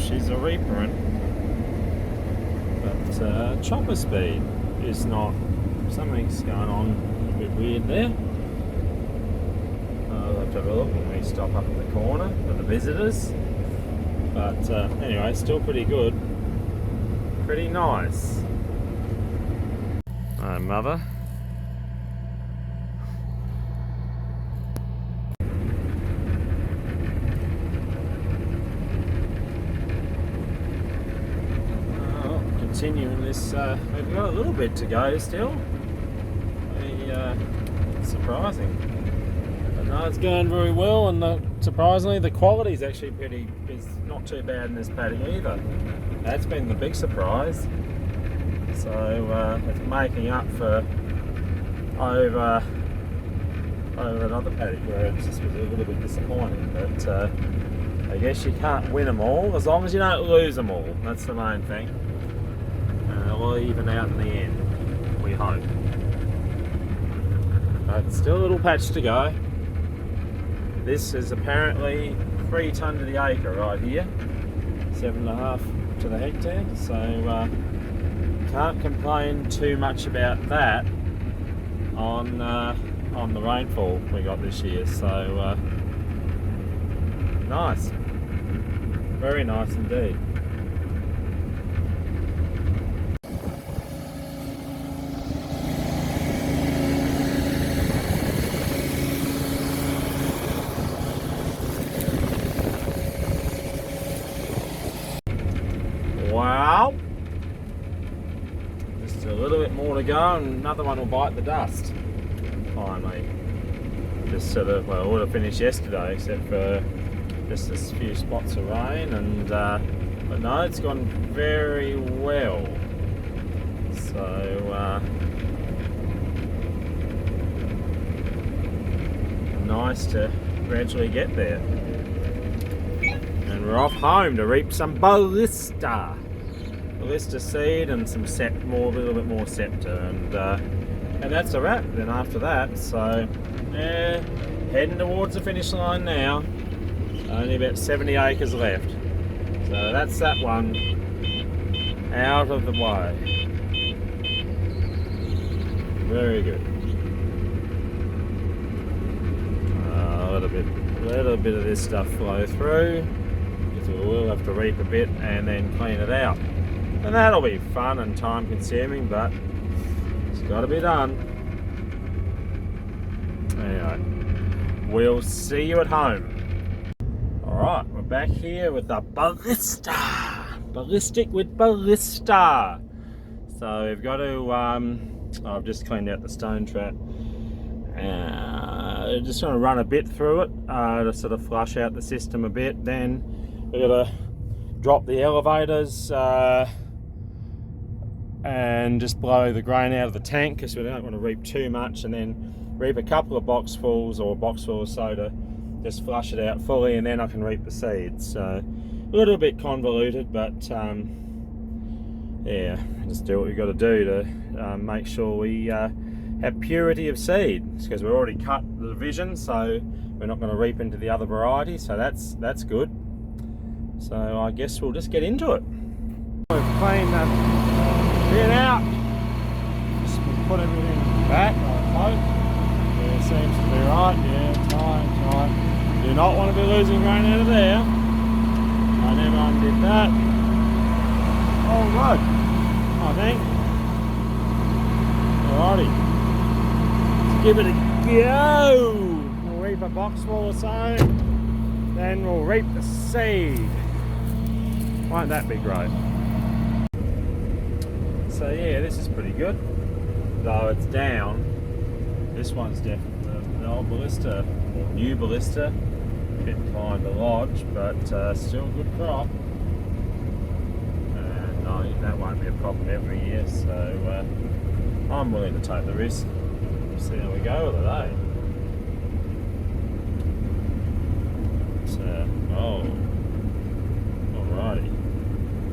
she's a reaper, but chopper speed is not. Something's going on a bit weird there. I'll have to have a look when we stop up at the corner for the visitors. But anyway, still pretty good. Pretty nice. Hi, mother. Continuing this, we've got a little bit to go still. Surprising, but no, it's going very well, and surprisingly the quality is actually is not too bad in this paddock either. That's been the big surprise. So it's making up for over another paddock where it just was a little bit disappointing. But I guess you can't win them all as long as you don't lose them all. That's the main thing. We'll even out in the end, we hope. But still a little patch to go. This is apparently 3 tonne to the acre right here, 7.5 to the hectare. So can't complain too much about that on the rainfall we got this year. So nice, very nice indeed. Wow, just a little bit more to go and another one will bite the dust finally. Just sort of, well, it would have finished yesterday except for just a few spots of rain, and but no, it's gone very well. So nice to gradually get there. And we're off home to reap some Ballista seed and some a little bit more Scepter, and that's a wrap then after that. So yeah, heading towards the finish line now. Only about 70 acres left. So that's that one out of the way. Very good. A little bit of this stuff flow through, because we will have to reap a bit and then clean it out. And that'll be fun and time consuming, but it's got to be done. Anyway, we'll see you at home. Alright, we're back here with the Ballista. Ballistic with Ballista. So we've got to, I've just cleaned out the stone trap. Just going to run a bit through it to sort of flush out the system a bit. Then we're going to drop the elevators and just blow the grain out of the tank, because we don't want to reap too much, and then reap a couple of boxfuls or a boxful or so to just flush it out fully, and then I can reap the seeds. So a little bit convoluted, but yeah, just do what we've got to do to make sure we have purity of seed, because we've already cut the division, so we're not going to reap into the other variety, so that's good. So I guess we'll just get into it. We've cleaned that bit out, just put everything back, I hope. Yeah, seems to be right, yeah, tight. Do not want to be losing grain out of there. I never undid that. All good, I think. Alrighty. Give it a go. We'll reap a boxful or so, then we'll reap the seed. Won't that be great? So yeah, this is pretty good, though it's down. This one's definitely the old Ballista, or new Ballista, a bit behind the lodge, but still a good crop. And no, that won't be a problem every year, so I'm willing to take the risk. See how we go with it, eh? So, oh, alrighty.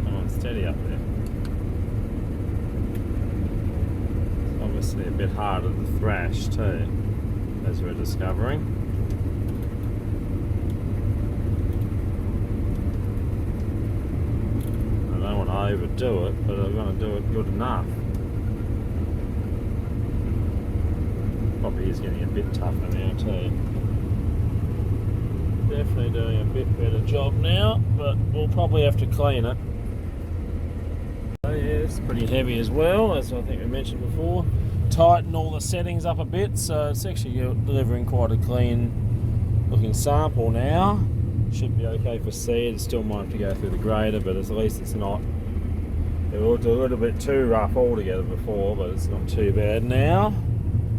Come on, steady up there. It's obviously a bit harder to thrash too, as we're discovering. overdo it, but I'm going to do it good enough. Probably is getting a bit tougher now too. Definitely doing a bit better job now, but we'll probably have to clean it. So yeah, it's pretty heavy as well, as I think we mentioned before. Tighten all the settings up a bit, so it's actually delivering quite a clean looking sample now. Should be okay for seed. It still might have to go through the grader, but at least it's not. It was a little bit too rough altogether before, but it's not too bad now.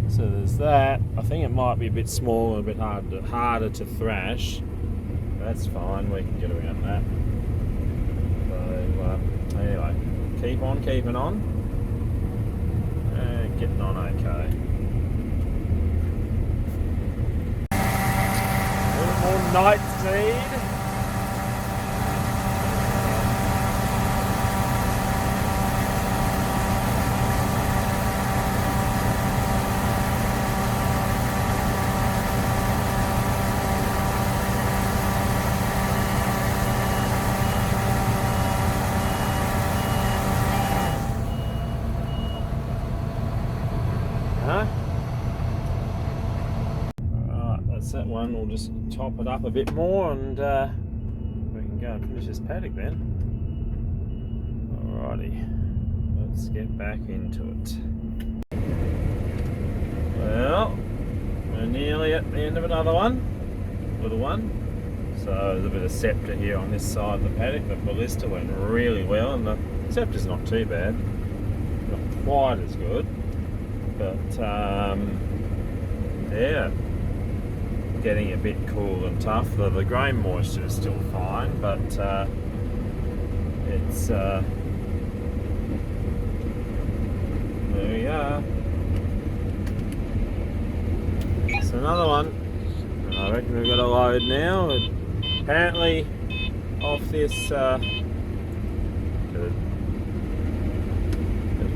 So there's that. I think it might be a bit smaller, a bit harder to thrash. That's fine, we can get around that. So anyway, keep on keeping on. And getting on okay. A little more night seed. Alright, that's that one. We'll just top it up a bit more and we can go and finish this paddock then. Alrighty, let's get back into it. Well, we're nearly at the end of another one, little one. So there's a bit of scepter here on this side of the paddock. The ballista went really well, and the scepter's not too bad, not quite as good. But yeah, getting a bit cool and tough. The grain moisture is still fine, but it's there we are. It's another one. I reckon we've got a load now. Apparently, off this.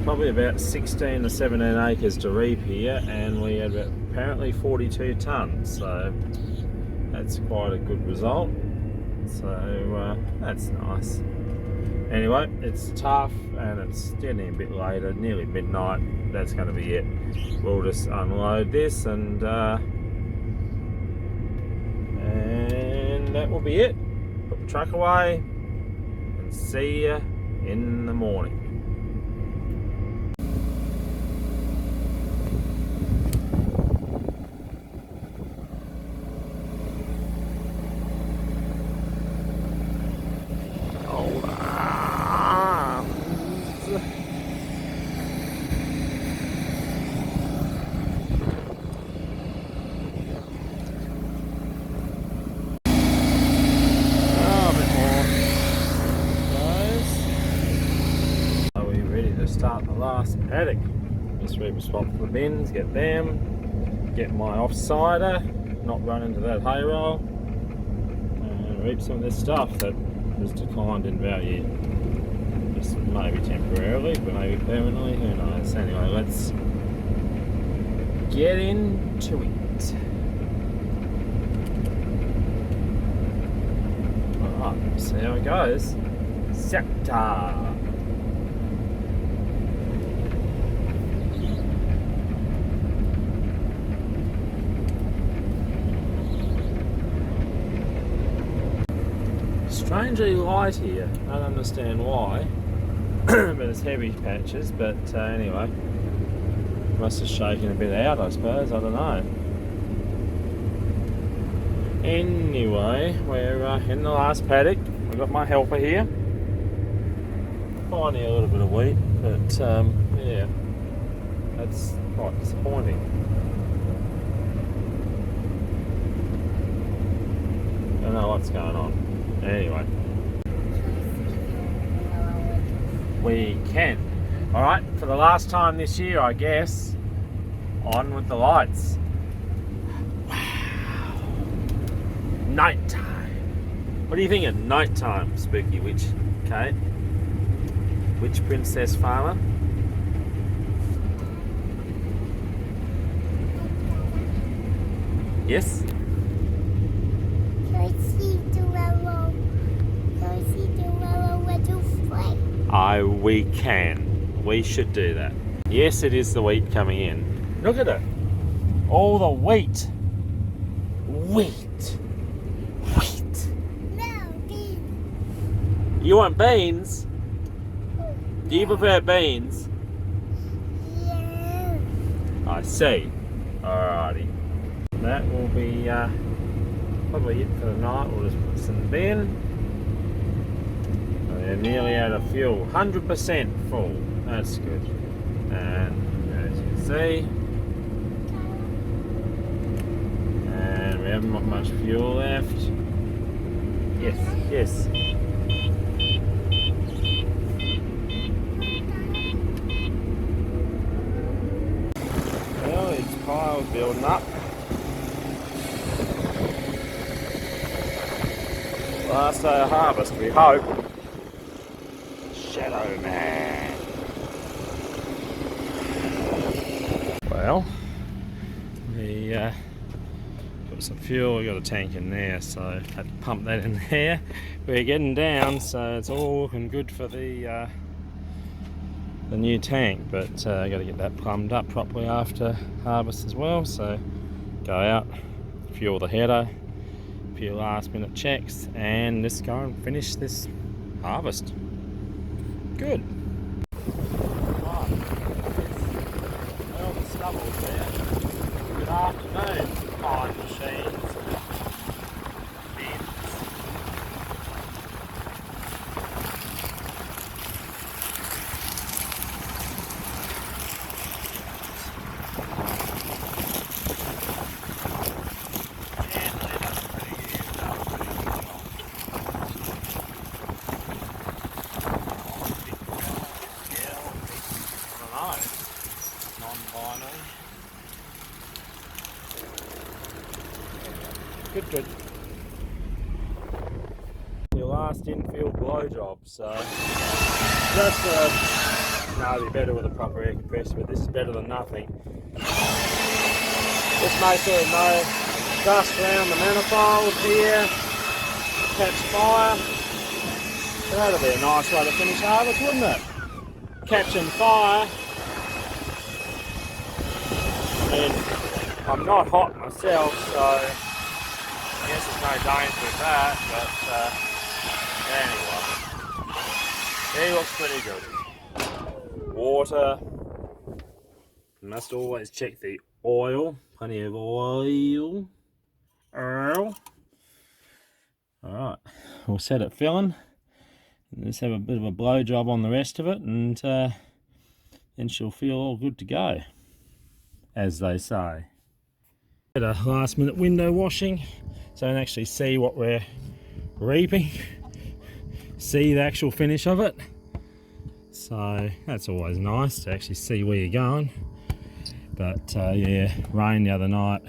Probably about 16 to 17 acres to reap here, and we had apparently 42 tonnes, so that's quite a good result. So that's nice. Anyway, it's tough and it's getting a bit later, nearly midnight. That's going to be it. We'll just unload this and that will be it. Put the truck away and see you in the morning. Start the last paddock. Just reap a spot for the bins, get them, get my offsider, not run into that hay roll, and reap some of this stuff that has declined in value. Just maybe temporarily, but maybe permanently, who knows. Anyway, let's get into it. Alright, see how it goes. Scepter. Strangely light here. I don't understand why, but it's heavy patches. But anyway, must have shaken a bit out, I suppose. I don't know. Anyway, we're in the last paddock. I've got my helper here. Finding a little bit of wheat, but yeah, that's quite disappointing. I don't know what's going on. Anyway, we can. Alright, for the last time this year, I guess, on with the lights. Wow. Nighttime. What do you think of nighttime, Spooky Witch, Kate? Witch Princess Farmer? Yes? No, we can. We should do that. Yes, it is the wheat coming in. Look at it. All the wheat. Wheat. Wheat. No, beans. You want beans? Do you prefer beans? Yeah. I see. Alrighty. That will be probably it for the night. We'll just put some bin. We're nearly out of fuel. 100% full. That's good. And as you can see, and we haven't got much fuel left. Yes, yes. Well, these piles building up. Last day of harvest, we hope. Shadow Man. Well, we got some fuel. We got a tank in there, so had to pump that in there. We're getting down, so it's all looking good for the new tank. But I got to get that plumbed up properly after harvest as well. So go out, fuel the header, a few last minute checks, and let's go and finish this harvest. Good. Right. Well, the stubble's there. Good afternoon, fine machines. Bins. Non-vinyl. Good. Your last infield blow job, so just no, it'd be better with a proper air compressor, but this is better than nothing. Just make sure there's no dust around the manifold here, catch fire. So that'll be a nice way to finish harvest, wouldn't it? Catching fire. I mean, I'm not hot myself, so I guess there's no danger with that, but anyway, he looks pretty good. Water, you must always check the oil, plenty of oil. Alright, we'll set it filling, and let's have a bit of a blow job on the rest of it, and then she'll feel all good to go, as they say. Had a last minute window washing so I can actually see what we're reaping, see the actual finish of it. So that's always nice to actually see where you're going. But yeah, rain the other night.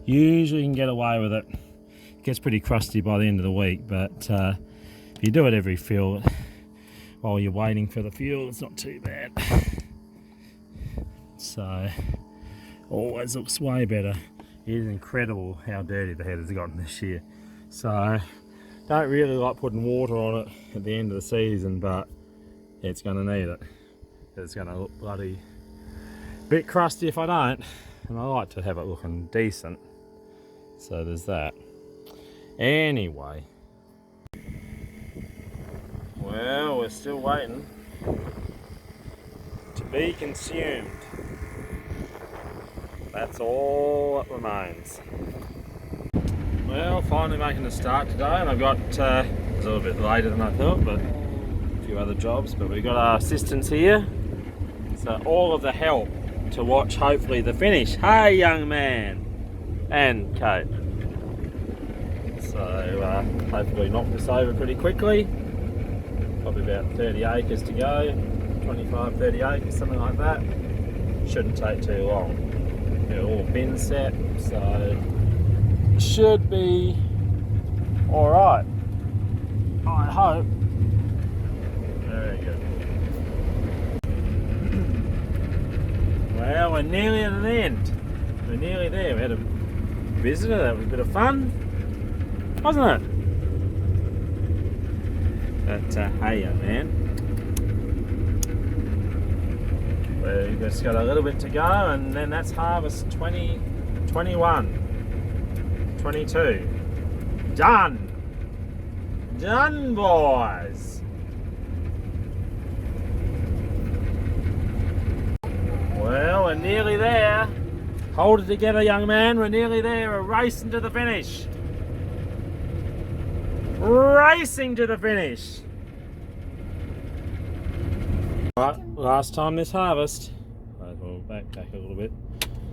Usually you can get away with it. It gets pretty crusty by the end of the week, but if you do it every fill while you're waiting for the fuel, it's not too bad. So always looks way better. It is incredible how dirty the header's gotten this year. So don't really like putting water on it at the end of the season, but it's going to need it. It's going to look bloody bit crusty if I don't, and I like to have it looking decent. So there's that. Anyway, well, we're still waiting to be consumed. That's all that remains. Well, finally making a start today, and I've got, it's a little bit later than I thought, but a few other jobs, but we've got our assistants here. So all of the help to watch hopefully the finish. Hey young man! And Kate. So hopefully knock this over pretty quickly. Probably about 30 acres to go, 25, 30 acres, something like that. Shouldn't take too long. They're all bin set, so should be alright. I hope. Very good. Well, we're nearly at an end. We're nearly there. We had a visitor, that was a bit of fun, wasn't it? But hey young man, We've just got a little bit to go, and then that's harvest 20, 21, 22. Done! Done, boys! Well, we're nearly there. Hold it together, young man. We're nearly there. We're racing to the finish. Racing to the finish. Right, last time this harvest. Right, we'll back a little bit.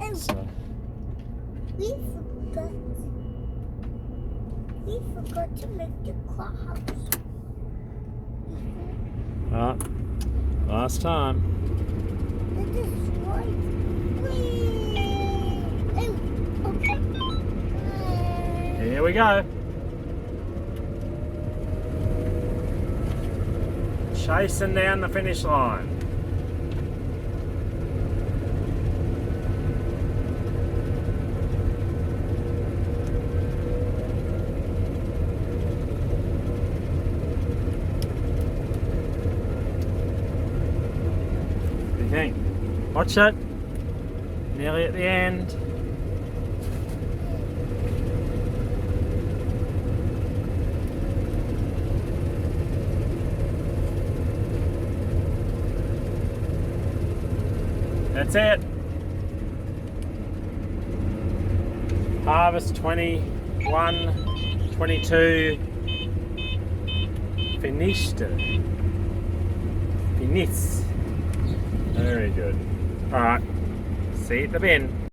And So, we forgot to make the clouds. right, last time. That is right. Okay. Here we go. Chasing down the finish line. What do you think? Watch it. Nearly at the end. That's it. Harvest 21, 22. Finished. Finis. Very good. Alright. See you at the bin.